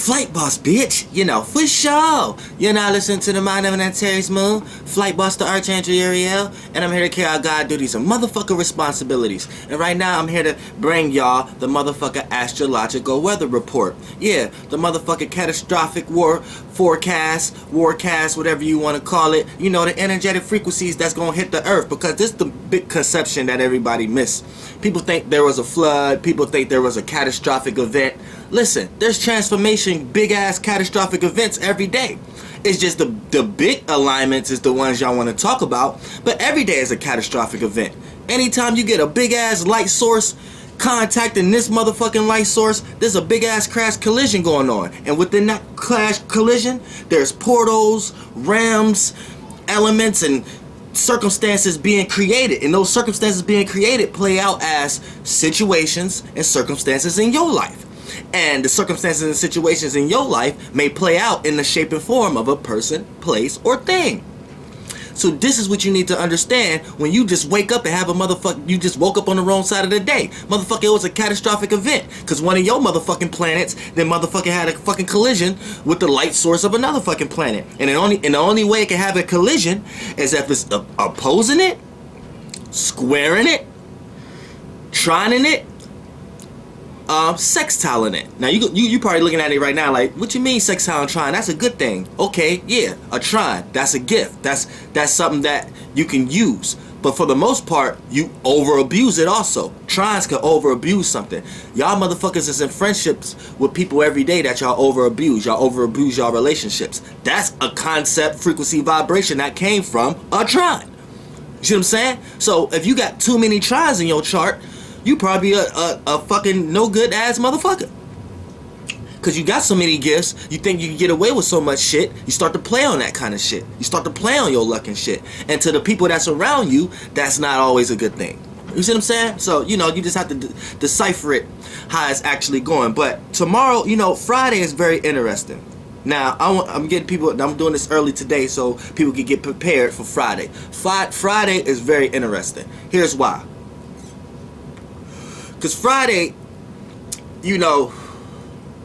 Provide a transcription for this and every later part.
Flight Boss, bitch. You know, for sure. You're now listening to the Mind of an Antares Moon, Flight Boss, the Archangel Uriel, and I'm here to carry out God duties and motherfucking responsibilities. And right now, I'm here to bring y'all the motherfucking astrological weather report. Yeah, the motherfucking catastrophic warcast, whatever you want to call it. You know, the energetic frequencies that's going to hit the earth, because this is the big conception that everybody missed. People think there was a flood. People think there was a catastrophic event. Listen, there's transformation, big-ass catastrophic events every day. It's just the big alignments is the ones y'all want to talk about, but every day is a catastrophic event. Anytime you get a big-ass light source contacting this motherfucking light source, there's a big-ass crash collision going on. And within that crash collision, there's portals, realms, elements, and circumstances being created. And those circumstances being created play out as situations and circumstances in your life. And the circumstances and situations in your life may play out in the shape and form of a person, place, or thing. So this is what you need to understand when you just wake up and have a motherfucker, you just woke up on the wrong side of the day. Motherfucker, it was a catastrophic event. Because one of your motherfucking planets, then motherfucker had a fucking collision with the light source of another fucking planet. And the only way it can have a collision is if it's opposing it, squaring it, trining it, sextiling it. Now you probably looking at it right now like, what you mean sextile and trine? That's a good thing. Okay, yeah, a trine, that's a gift. That's something that you can use. But for the most part, you over abuse it also. Trines can over abuse something. Y'all motherfuckers is in friendships with people every day that y'all over abuse. Y'all over abuse y'all relationships. That's a concept, frequency, vibration that came from a trine. You see what I'm saying? So if you got too many trines in your chart, you probably a fucking no good ass motherfucker. Cause you got so many gifts, you think you can get away with so much shit, you start to play on that kind of shit. You start to play on your luck and shit. And to the people that's around you, that's not always a good thing. You see what I'm saying? So, you know, you just have to decipher it how it's actually going. But tomorrow, you know, Friday is very interesting. Now, I'm getting people, I'm doing this early today so people can get prepared for Friday. Friday is very interesting. Here's why. Because Friday, you know,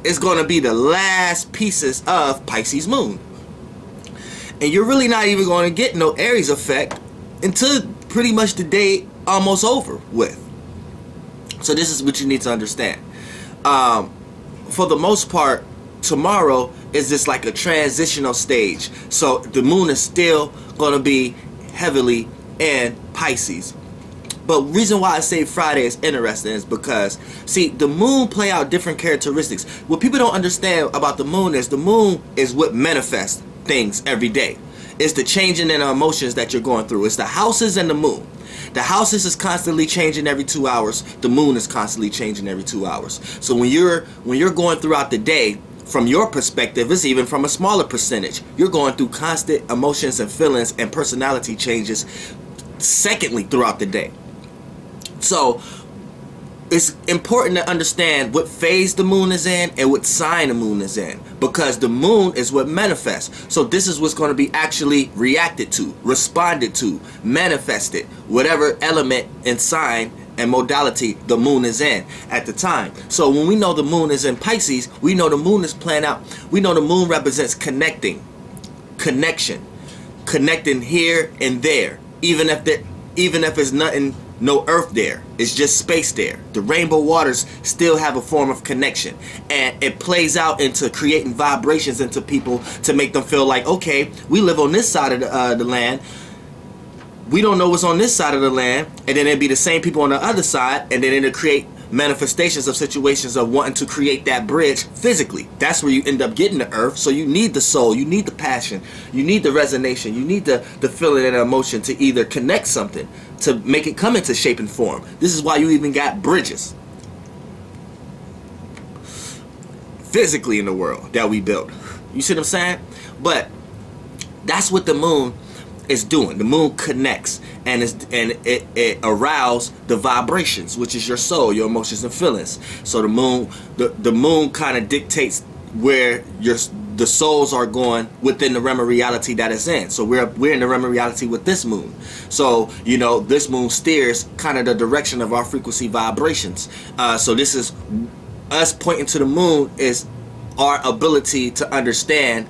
is going to be the last pieces of Pisces moon. And you're really not even going to get no Aries effect until pretty much the day almost over with. So this is what you need to understand. For the most part, tomorrow is just like a transitional stage. So the moon is still going to be heavily in Pisces. But the reason why I say Friday is interesting is because, see, the moon play out different characteristics. What people don't understand about the moon is what manifests things every day. It's the changing in the emotions that you're going through. It's the houses and the moon. The houses is constantly changing every 2 hours. The moon is constantly changing every 2 hours. So when you're going throughout the day, from your perspective, it's even from a smaller percentage. You're going through constant emotions and feelings and personality changes secondly throughout the day. So it's important to understand what phase the moon is in and what sign the moon is in, because the moon is what manifests. So this is what's going to be actually reacted to, responded to, manifested, whatever element and sign and modality the moon is in at the time. So when we know the moon is in Pisces, we know the moon is playing out. We know the moon represents connecting, connection, connecting here and there, even if it's nothing. No earth there. It's just space there. The rainbow waters still have a form of connection. And it plays out into creating vibrations into people to make them feel like, okay, we live on this side of the land. We don't know what's on this side of the land. And then it'd be the same people on the other side. And then it'll create manifestations of situations of wanting to create that bridge physically. That's where you end up getting the earth. So you need the soul, you need the passion, you need the resonation, you need the feeling and emotion to either connect something, to make it come into shape and form. This is why you even got bridges physically in the world that we built. You see what I'm saying? But that's what the moon is doing. The moon connects and it arouses the vibrations, which is your soul, your emotions and feelings. So the moon kind of dictates where the souls are going within the realm of reality that it's in. So we're in the realm of reality with this moon. So, you know, this moon steers kind of the direction of our frequency vibrations. So this is us pointing to the moon is our ability to understand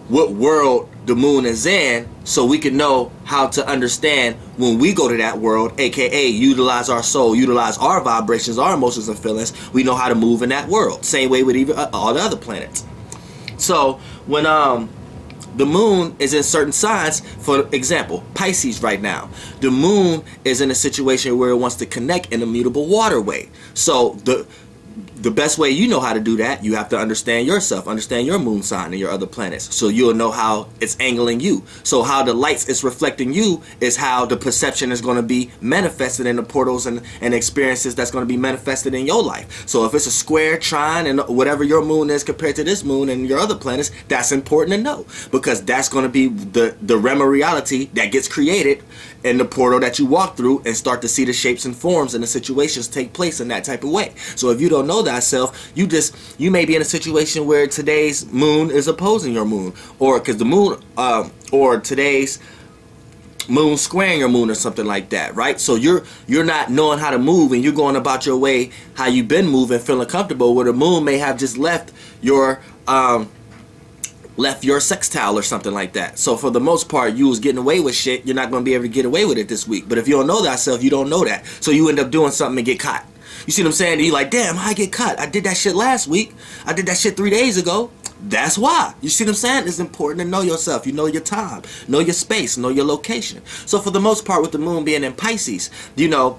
what world the moon is in, so we can know how to understand when we go to that world, aka utilize our soul, utilize our vibrations, our emotions and feelings. We know how to move in that world. Same way with even all the other planets. So when the moon is in certain signs, for example, Pisces right now, the moon is in a situation where it wants to connect in a mutable waterway. So the best way you know how to do that, you have to understand yourself, understand your moon sign and your other planets, so you'll know how it's angling you. So how the lights is reflecting you is how the perception is going to be manifested in the portals and experiences that's going to be manifested in your life. So if it's a square, trine, and whatever your moon is compared to this moon and your other planets, that's important to know, because that's going to be the realm of reality that gets created in the portal that you walk through and start to see the shapes and forms and the situations take place in that type of way. So if you don't know thyself, you may be in a situation where today's moon is opposing your moon, or because the moon or today's moon squaring your moon or something like that, right? So you're not knowing how to move, and you're going about your way how you've been moving, feeling comfortable, where the moon may have just left your sextile or something like that. So for the most part, you was getting away with shit. You're not going to be able to get away with it this week. But if you don't know thyself, you don't know that. So you end up doing something and get caught. You see what I'm saying? And you're like, damn, how I get caught? I did that shit last week. I did that shit 3 days ago. That's why. You see what I'm saying? It's important to know yourself. You know your time, know your space, know your location. So for the most part, with the moon being in Pisces, you know,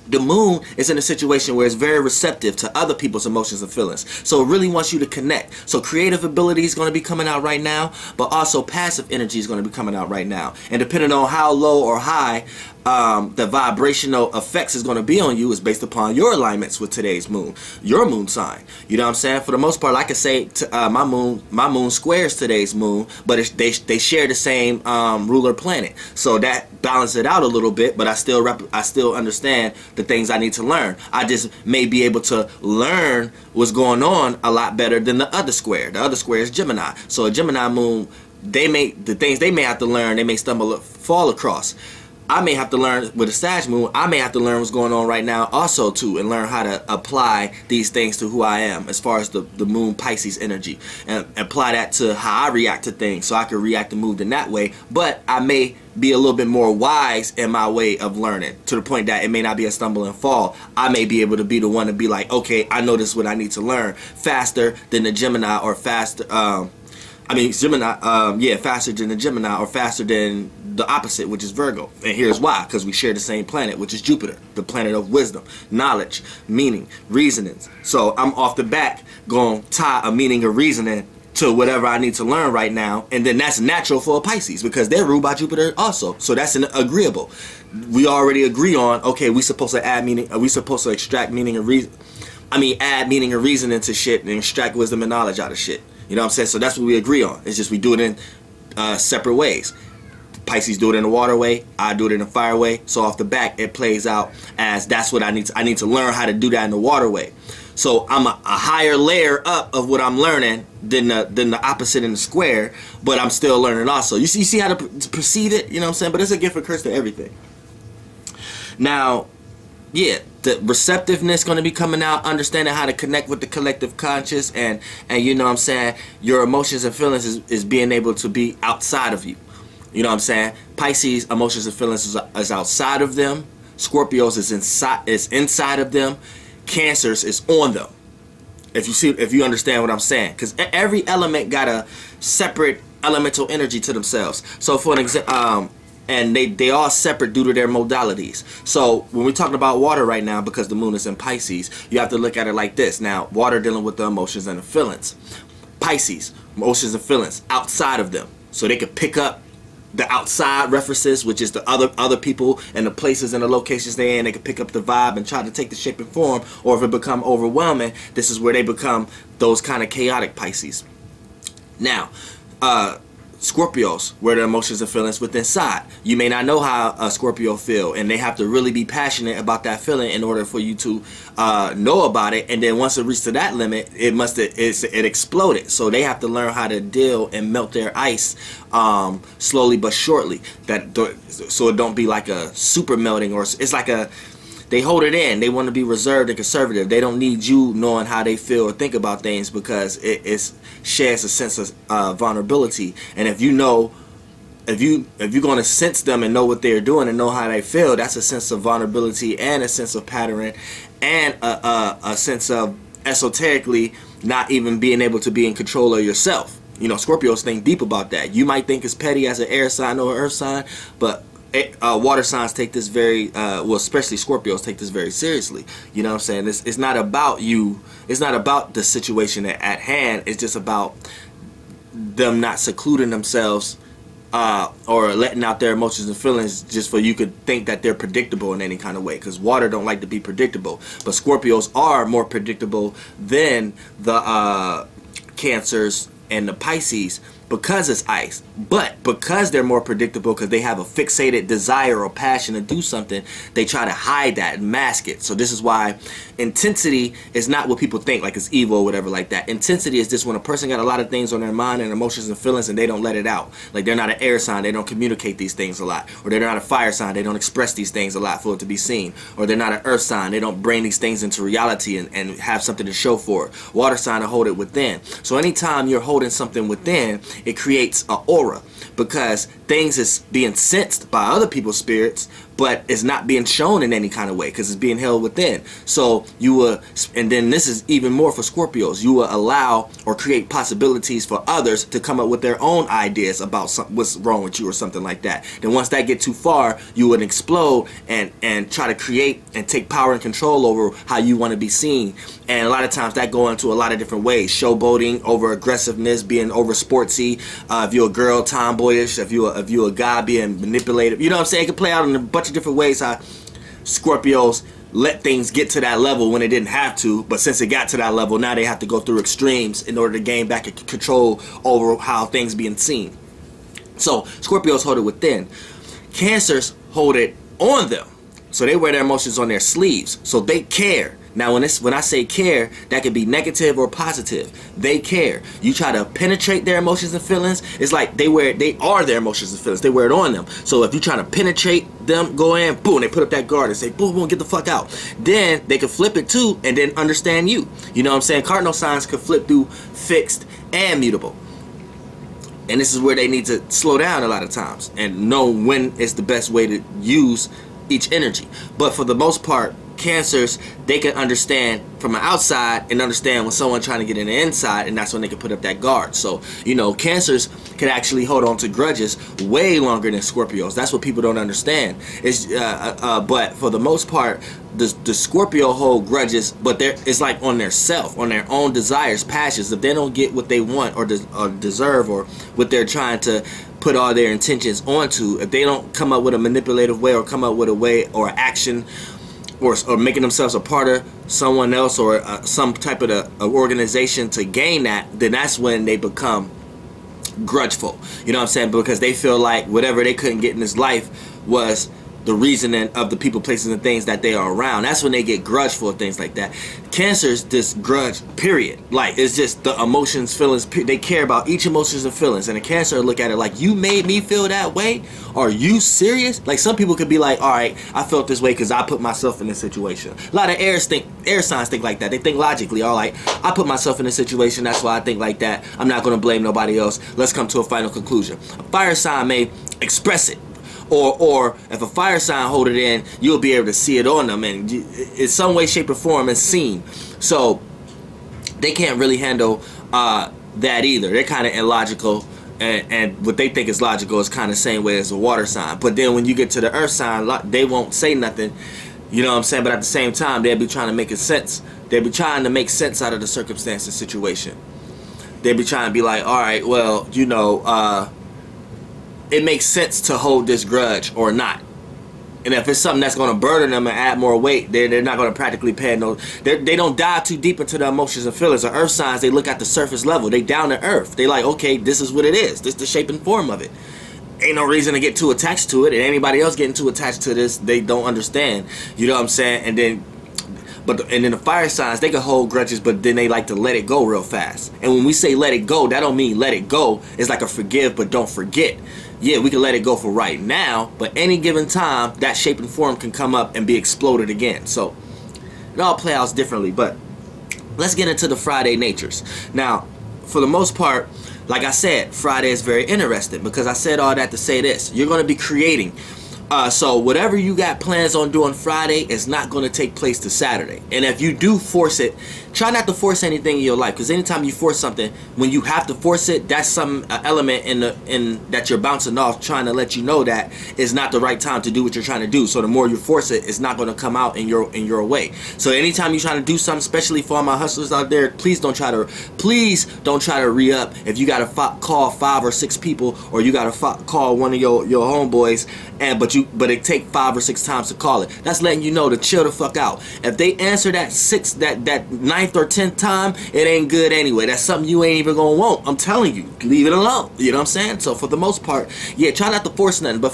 the moon is in a situation where it's very receptive to other people's emotions and feelings. So it really wants you to connect. So creative ability is going to be coming out right now, but also passive energy is going to be coming out right now. And depending on how low or high the vibrational effects is going to be on you is based upon your alignments with today's moon, your moon sign. You know what I'm saying? For the most part, I could say my moon squares today's moon, but they share the same ruler planet, so that balances it out a little bit. But I still understand the things I need to learn. I just may be able to learn what's going on a lot better than the other square. The other square is Gemini. So a Gemini moon, the things they may have to learn, they may fall across. I may have to learn with a Sag moon. I may have to learn what's going on right now also too, and learn how to apply these things to who I am as far as the moon Pisces energy, and apply that to how I react to things, so I can react and move in that way. But I may be a little bit more wise in my way of learning, to the point that it may not be a stumble and fall. I may be able to be the one to be like, okay, I know this is what I need to learn, faster than the Gemini, or faster faster than the Gemini, or faster than the opposite, which is Virgo. And here's why: because we share the same planet, which is Jupiter, the planet of wisdom, knowledge, meaning, reasonings. So I'm off the back going to tie a meaning or reasoning to whatever I need to learn right now, and then that's natural for a Pisces, because they're ruled by Jupiter also. So that's an agreeable. We already agree on, okay, we supposed to add meaning, we supposed to extract meaning and reason. Add meaning and reason into shit and extract wisdom and knowledge out of shit. You know what I'm saying? So that's what we agree on. It's just we do it in separate ways. Pisces do it in the water way, I do it in the fire way. So off the back, it plays out as that's what I need to learn how to do that in the water way. So I'm a higher layer up of what I'm learning than the opposite in the square, but I'm still learning also. You see how to perceive it? You know what I'm saying? But it's a gift and curse to everything. Now, yeah, the receptiveness going to be coming out, understanding how to connect with the collective conscious, and you know what I'm saying, your emotions and feelings is being able to be outside of you. You know what I'm saying? Pisces emotions and feelings is outside of them. Scorpios is inside of them. Cancers is on them. If you understand what I'm saying, because every element got a separate elemental energy to themselves. So for an example, and they all separate due to their modalities. So when we're talking about water right now, because the moon is in Pisces, you have to look at it like this. Now, water dealing with the emotions and the feelings. Pisces, emotions and feelings outside of them, so they could pick up the outside references, which is the other people and the places and the locations they're in. They can pick up the vibe and try to take the shape and form. Or if it become overwhelming, this is where they become those kind of chaotic Pisces. Now, Scorpios, where the emotions and feelings within inside. You may not know how a Scorpio feel, and they have to really be passionate about that feeling in order for you to know about it. And then once it reaches to that limit, it exploded. So they have to learn how to deal and melt their ice slowly but surely. So it don't be like a super melting, or it's like They hold it in. They want to be reserved and conservative. They don't need you knowing how they feel or think about things, because it shares a sense of vulnerability. And if you know, if you're going to sense them and know what they're doing and know how they feel, that's a sense of vulnerability and a sense of pattern and a sense of esoterically not even being able to be in control of yourself. You know, Scorpios think deep about that. You might think it's petty as an air sign or an earth sign, but water signs take this very, well, especially Scorpios take this very seriously. You know what I'm saying? It's not about you. It's not about the situation at hand. It's just about them not secluding themselves or letting out their emotions and feelings just for you could think that they're predictable in any kind of way, because water don't like to be predictable. But Scorpios are more predictable than the Cancers and the Pisces, because it's ice. But because they're more predictable, because they have a fixated desire or passion to do something, they try to hide that and mask it. So this is why intensity is not what people think, like it's evil or whatever like that. Intensity is just when a person got a lot of things on their mind and emotions and feelings and they don't let it out. Like they're not an air sign, they don't communicate these things a lot. Or they're not a fire sign, they don't express these things a lot for it to be seen. Or they're not an earth sign, they don't bring these things into reality and have something to show for it. Water sign to hold it within. So anytime you're holding something within, it creates an aura, because things is being sensed by other people's spirits, but it's not being shown in any kind of way because it's being held within. So you will, and then this is even more for Scorpios, you will allow or create possibilities for others to come up with their own ideas about what's wrong with you or something like that. Then once that get too far, you would explode and try to create and take power and control over how you want to be seen. And a lot of times that go into a lot of different ways. Showboating, over aggressiveness, being over sportsy. If you're a girl, tomboyish. If you're a guy, being manipulative. You know what I'm saying? It can play out in a bunch of different ways how Scorpios let things get to that level when it didn't have to, but since it got to that level, now they have to go through extremes in order to gain back control over how things being seen. So Scorpios hold it within. Cancers hold it on them. So they wear their emotions on their sleeves. So they care. Now when I say care, that could be negative or positive. They care. You try to penetrate their emotions and feelings, it's like they are their emotions and feelings. They wear it on them. So if you try to penetrate them, go in, boom, they put up that guard and say, boom, boom, get the fuck out. Then they can flip it too and then understand you. You know what I'm saying? Cardinal signs could flip through fixed and mutable. And this is where they need to slow down a lot of times and know when is the best way to use each energy. But for the most part, Cancers, they can understand from the outside and understand when someone trying to get in the inside, and that's when they can put up that guard. So, you know, Cancers can actually hold on to grudges way longer than Scorpios. That's what people don't understand. It's but for the most part, the Scorpio hold grudges, but it's like on their self, on their own desires, passions. If they don't get what they want or deserve, or what they're trying to put all their intentions onto, if they don't come up with a manipulative way or come up with a way or action, or making themselves a part of someone else or some type of organization to gain that, then that's when they become grudgeful. You know what I'm saying? Because they feel like whatever they couldn't get in this life was the reasoning of the people, places, and things that they are around. That's when they get grudgeful and things like that. Cancers just grudge, period. Like, it's just the emotions, feelings, they care about each emotions and feelings. And a Cancer look at it like, you made me feel that way? Are you serious? Like, some people could be like, all right, I felt this way because I put myself in this situation. A lot of air signs think like that. They think logically. All right, I put myself in this situation, that's why I think like that. I'm not going to blame nobody else. Let's come to a final conclusion. A fire sign may express it. Or if a fire sign hold it in, you'll be able to see it on them, and in some way, shape, or form, it's seen. So they can't really handle that either. They're kind of illogical, and what they think is logical is kind of the same way as a water sign. But then when you get to the earth sign, they won't say nothing. You know what I'm saying? But at the same time, they'll be trying to make sense. They'll be trying to make sense out of the circumstance and situation. They'll be trying to be like, all right, well, you know, it makes sense to hold this grudge or not. And if it's something that's going to burden them and add more weight, they're not going to practically pay no. They don't dive too deep into the emotions and feelings. The earth signs, they look at the surface level. They down to earth. They like, okay, this is what it is. This is the shape and form of it. Ain't no reason to get too attached to it. And anybody else getting too attached to this, they don't understand. You know what I'm saying? And then the fire signs, they can hold grudges, but then they like to let it go real fast. And when we say let it go, that don't mean let it go. It's like a forgive but don't forget. yeah, we can let it go for right now, but any given time, that shape and form can come up and be exploded again. So it all plays out differently. But let's get into the Friday natures. Now, for the most part, like I said, Friday is very interesting because I said all that to say this. You're going to be creating. So whatever you got plans on doing Friday is not going to take place to Saturday. And if you do force it, try not to force anything in your life, because anytime you force something, when you have to force it, that's some element in that you're bouncing off, trying to let you know that it's not the right time to do what you're trying to do. So the more you force it, it's not going to come out in your way. So anytime you're trying to do something, especially for all my hustlers out there, please don't try to re-up. If you got to call 5 or 6 people, or you got to call one of your homeboys, but it take 5 or 6 times to call it, that's letting you know to chill the fuck out. If they answer that 9th or 10th time, it ain't good anyway. That's something you ain't even gonna want. I'm telling you, leave it alone. You know what I'm saying? So for the most part, yeah, try not to force nothing. But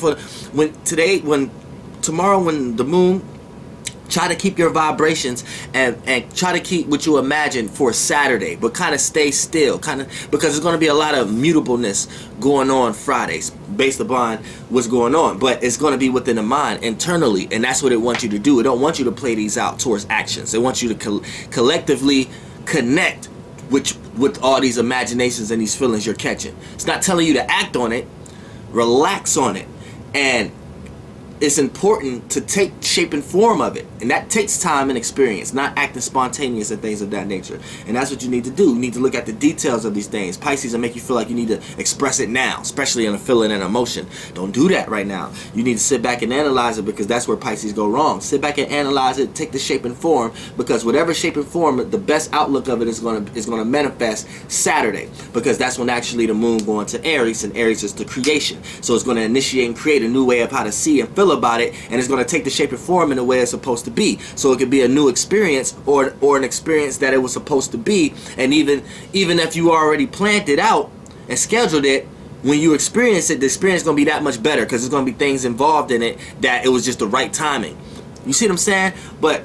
tomorrow when the moon, try to keep your vibrations and try to keep what you imagine for Saturday, but kind of stay still, because there's going to be a lot of mutableness going on Fridays based upon what's going on, but it's going to be within the mind internally, and that's what it wants you to do. It don't want you to play these out towards actions. It wants you to collectively connect with all these imaginations and these feelings you're catching. It's not telling you to act on it. Relax on it, and it's important to take shape and form of it, and that takes time and experience, not acting spontaneous and things of that nature. And that's what you need to do. You need to look at the details of these things. Pisces will make you feel like you need to express it now, especially in a feeling and emotion. Don't do that right now. You need to sit back and analyze it, because that's where Pisces go wrong. Sit back and analyze it, take the shape and form, because whatever shape and form, the best outlook of it is going to manifest Saturday, because that's when actually the moon going to Aries, and Aries is the creation. So it's going to initiate and create a new way of how to see and feel about it, and it's going to take the shape and form in the way it's supposed to be. So it could be a new experience, or an experience that it was supposed to be. And even if you already planned it out and scheduled it, when you experience it, the experience is going to be that much better, because there's going to be things involved in it that it was just the right timing. You see what I'm saying? But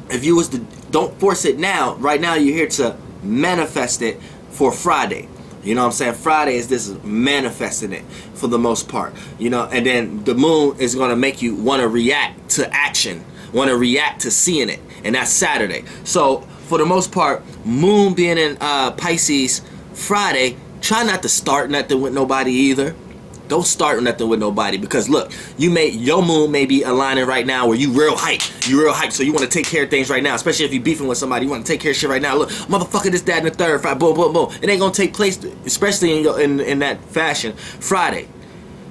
if you was to, don't force it now. Right now you're here to manifest it for Friday. You know what I'm saying? Friday is this manifesting it for the most part. You know, and then the moon is going to make you want to react to action, want to react to seeing it. And that's Saturday. So for the most part, moon being in Pisces Friday, try not to start nothing with nobody either. Don't start nothing with nobody, because look, your moon may be aligning right now where you real hype, so you want to take care of things right now, especially if you beefing with somebody. You want to take care of shit right now. Look, motherfucker, this, that, and the third, Friday, boom, boom, boom. It ain't gonna take place, especially in that fashion, Friday.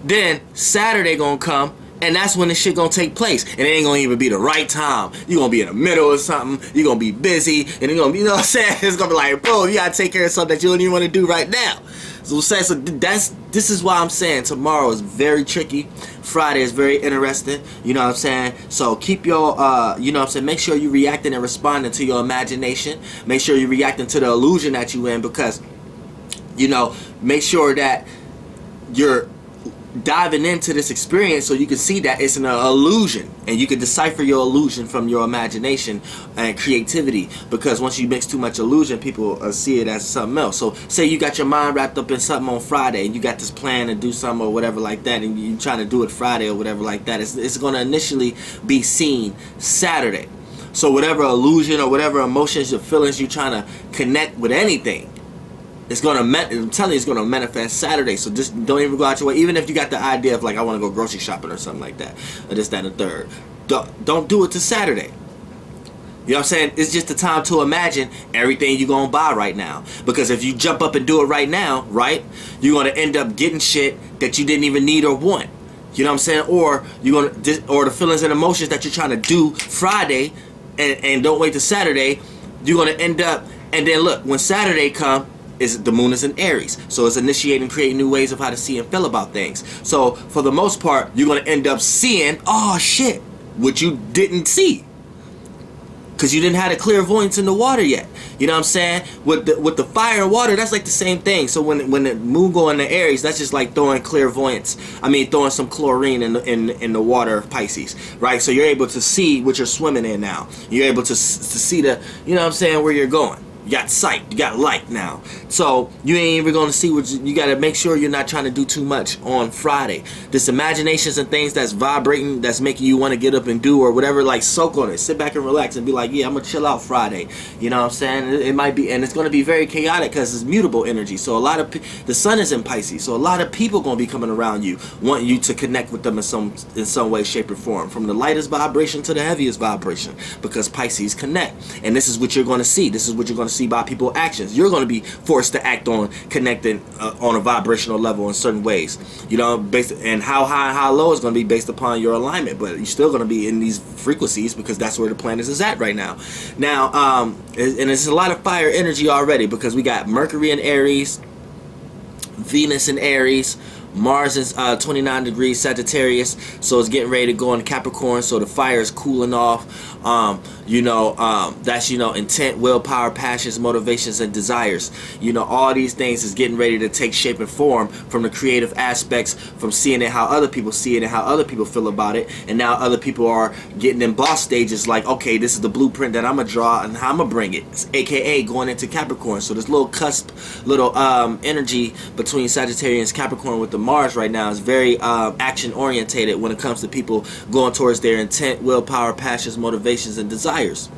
Then Saturday gonna come, and that's when this shit gonna take place, and it ain't gonna even be the right time. You gonna be in the middle of something, you gonna be busy, and it's gonna be, you know what I'm saying, it's gonna be like, bro, you gotta take care of something that you don't even want to do right now. So this is why I'm saying tomorrow is very tricky. Friday is very interesting. You know what I'm saying? So keep your, you know what I'm saying, make sure you're reacting and responding to your imagination. Make sure you're reacting to the illusion that you're in, because, you know, make sure that you're diving into this experience so you can see that it's an illusion, and you can decipher your illusion from your imagination and creativity, because once you mix too much illusion, people see it as something else. So say you got your mind wrapped up in something on Friday, and you got this plan to do something or whatever like that, and you're trying to do it Friday or whatever like that, it's going to initially be seen Saturday. So whatever illusion or whatever emotions or feelings you're trying to connect with anything, it's gonna, I'm telling you, it's gonna manifest Saturday. So just don't even go out your way. Even if you got the idea of like, I want to go grocery shopping or something like that, or this, that, and the third, don't do it to Saturday. You know what I'm saying? It's just the time to imagine everything you're gonna buy right now. Because if you jump up and do it right now, right, you're gonna end up getting shit that you didn't even need or want. You know what I'm saying? Or you're gonna, or the feelings and emotions that you're trying to do Friday, and don't wait till Saturday. You're gonna end up, and then look, when Saturday come, the moon is in Aries, so it's initiating, creating new ways of how to see and feel about things. So for the most part, you're gonna end up seeing, oh shit, what you didn't see, because you didn't have a clairvoyance in the water yet. You know what I'm saying? With the fire and water, that's like the same thing. So when the moon go into Aries, that's just like throwing clairvoyance. I mean, throwing some chlorine in the water of Pisces, right? So you're able to see what you're swimming in now. You're able to see the, you know what I'm saying, where you're going. You got sight, you got light now. So you ain't even gonna see what you gotta make sure you're not trying to do too much on Friday. This imaginations and things that's vibrating, that's making you want to get up and do or whatever, like soak on it. Sit back and relax and be like, yeah, I'm gonna chill out Friday. You know what I'm saying? It might be, and it's gonna be very chaotic because it's mutable energy. So a lot of the sun is in Pisces, so a lot of people gonna be coming around you, wanting you to connect with them in some way, shape, or form, from the lightest vibration to the heaviest vibration, because Pisces connect. And this is what you're gonna see. This is what you're gonna see by people's actions. You're going to be forced to act on connecting on a vibrational level in certain ways, you know, based, and how high and how low is going to be based upon your alignment, but you're still going to be in these frequencies because that's where the planet is at right now. And it's a lot of fire energy already, because we got Mercury in Aries, Venus in Aries, Mars is 29 degrees Sagittarius, so it's getting ready to go in Capricorn, so the fire is cooling off. That's, intent, willpower, passions, motivations, and desires. All these things is getting ready to take shape and form from the creative aspects, from seeing it how other people see it and how other people feel about it. And now other people are getting in boss stages like, okay, this is the blueprint that I'm going to draw and how I'm going to bring it. It's AKA going into Capricorn. So this little cusp, little energy between Sagittarius and Capricorn with the Mars right now is very action orientated when it comes to people going towards their intent, willpower, passions, motivations, and desires.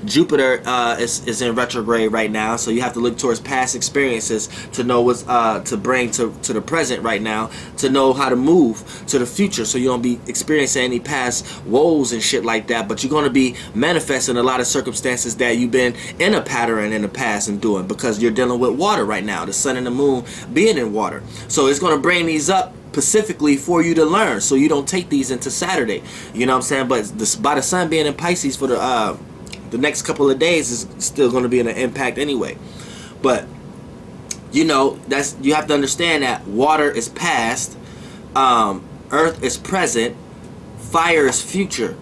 Jupiter is in retrograde right now, so you have to look towards past experiences to know what's to bring to the present right now, to know how to move to the future, so you don't be experiencing any past woes and shit like that, but you're going to be manifesting a lot of circumstances that you've been in a pattern in the past and doing, because you're dealing with water right now, the sun and the moon being in water. So it's going to bring these up specifically for you to learn, so you don't take these into Saturday. You know what I'm saying? But by the sun being in Pisces for the next couple of days is still going to be an impact anyway. But you have to understand that water is past, earth is present, fire is future,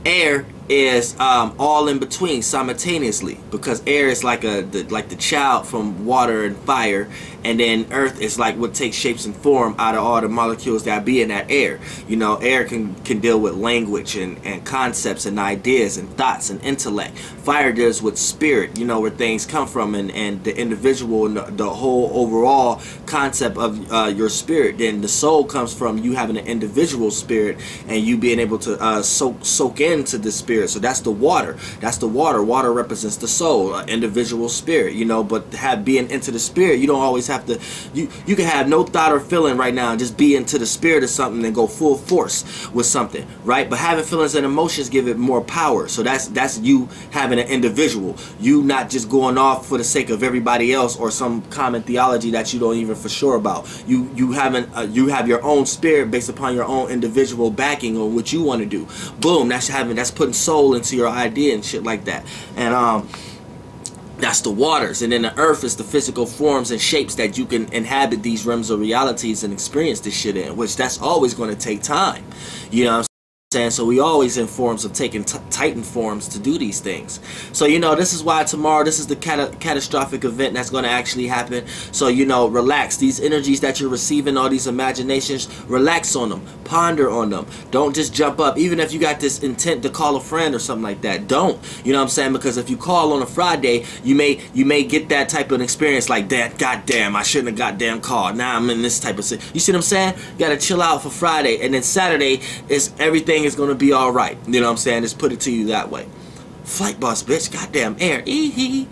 air is all in between simultaneously, because air is like the child from water and fire, and then earth is like what takes shapes and form out of all the molecules that be in that air. Air can deal with language and concepts and ideas and thoughts and intellect. Fire deals with spirit, where things come from, and the individual and the whole overall concept of your spirit. Then the soul comes from you having an individual spirit and you being able to soak into the spirit. So that's the water. That's the water. Water represents the soul, individual spirit, but being into the spirit, you don't always have to, you can have no thought or feeling right now and just be into the spirit of something and go full force with something, right? But having feelings and emotions give it more power. So that's you having an individual, you not just going off for the sake of everybody else or some common theology that you don't even for sure about. You have your own spirit based upon your own individual backing on what you want to do. Boom, that's putting soul into your idea and shit like that. And that's the waters. And then the earth is the physical forms and shapes that you can inhabit these realms of realities and experience this shit in, which that's always going to take time. You know what I'm saying? So we always in forms of taking titan forms to do these things. So this is why tomorrow, this is the catastrophic event that's going to actually happen. So relax. These energies that you're receiving, all these imaginations, relax on them, ponder on them. Don't just jump up. Even if you got this intent to call a friend or something like that, don't. You know what I'm saying? Because if you call on a Friday, you may get that type of experience like that. Goddamn, I shouldn't have goddamn called. Now I'm in this type of. You see what I'm saying? You got to chill out for Friday, and then Saturday is everything is going to be all right. You know what I'm saying? Just put it to you that way. Flight boss, bitch. Goddamn air. Ee hee.